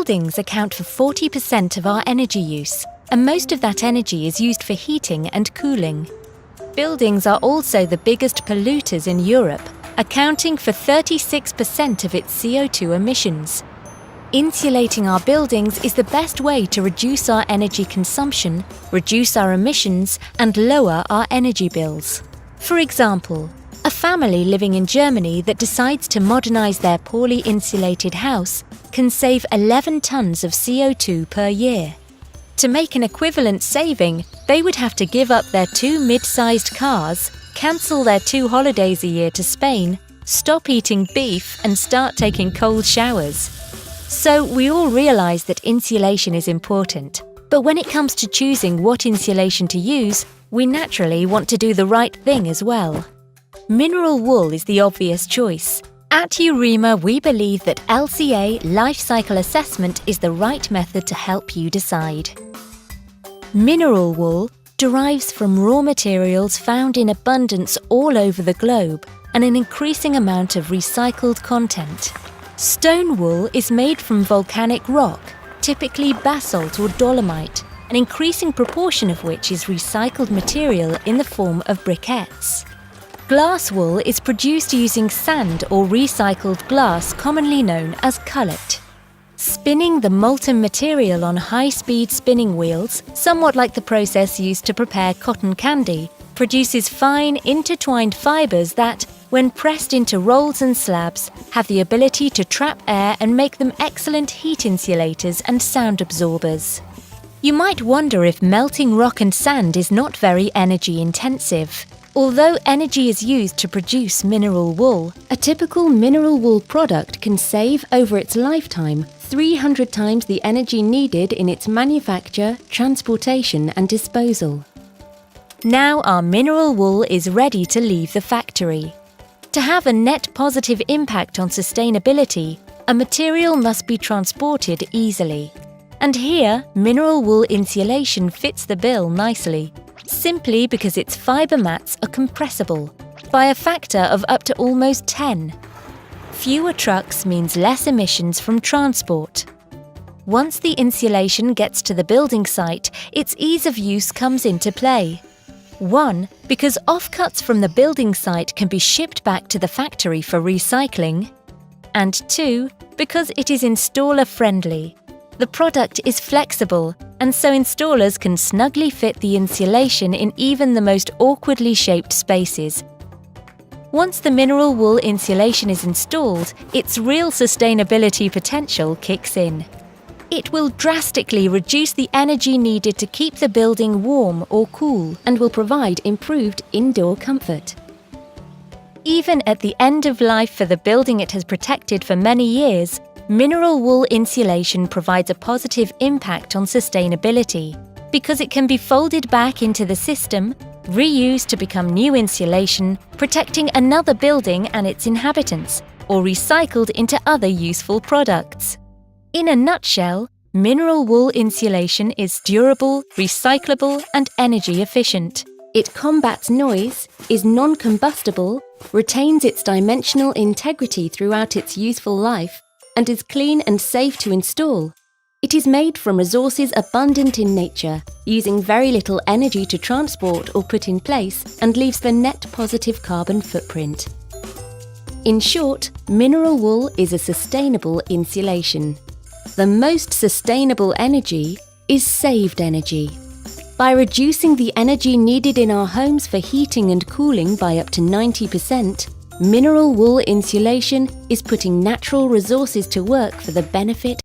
Buildings account for 40% of our energy use, and most of that energy is used for heating and cooling. Buildings are also the biggest polluters in Europe, accounting for 36% of its CO2 emissions. Insulating our buildings is the best way to reduce our energy consumption, reduce our emissions, and lower our energy bills. For example, a family living in Germany that decides to modernize their poorly insulated house can save 11 tons of CO2 per year. To make an equivalent saving, they would have to give up their 2 mid-sized cars, cancel their 2 holidays a year to Spain, stop eating beef, and start taking cold showers. So we all realize that insulation is important, but when it comes to choosing what insulation to use, we naturally want to do the right thing as well. Mineral wool is the obvious choice. At Eurema, we believe that LCA life cycle assessment is the right method to help you decide. Mineral wool derives from raw materials found in abundance all over the globe and an increasing amount of recycled content. Stone wool is made from volcanic rock, typically basalt or dolomite, an increasing proportion of which is recycled material in the form of briquettes. Glass wool is produced using sand or recycled glass, commonly known as cullet. Spinning the molten material on high-speed spinning wheels, somewhat like the process used to prepare cotton candy, produces fine, intertwined fibres that, when pressed into rolls and slabs, have the ability to trap air and make them excellent heat insulators and sound absorbers. You might wonder if melting rock and sand is not very energy-intensive. Although energy is used to produce mineral wool, a typical mineral wool product can save over its lifetime 300 times the energy needed in its manufacture, transportation and disposal. Now our mineral wool is ready to leave the factory. To have a net positive impact on sustainability, a material must be transported easily. And here, mineral wool insulation fits the bill nicely, simply because its fibre mats are compressible by a factor of up to almost 10. Fewer trucks means less emissions from transport. Once the insulation gets to the building site, its ease of use comes into play. 1. Because offcuts from the building site can be shipped back to the factory for recycling. And 2. Because it is installer-friendly. The product is flexible, and so installers can snugly fit the insulation in even the most awkwardly shaped spaces. Once the mineral wool insulation is installed, its real sustainability potential kicks in. It will drastically reduce the energy needed to keep the building warm or cool and will provide improved indoor comfort. Even at the end of life for the building it has protected for many years, mineral wool insulation provides a positive impact on sustainability because it can be folded back into the system, reused to become new insulation, protecting another building and its inhabitants, or recycled into other useful products. In a nutshell, mineral wool insulation is durable, recyclable, and energy efficient. It combats noise, is non-combustible, retains its dimensional integrity throughout its useful life, and is clean and safe to install. It is made from resources abundant in nature, using very little energy to transport or put in place, and leaves the net positive carbon footprint. In short, mineral wool is a sustainable insulation. The most sustainable energy is saved energy. By reducing the energy needed in our homes for heating and cooling by up to 90%, mineral wool insulation is putting natural resources to work for the benefit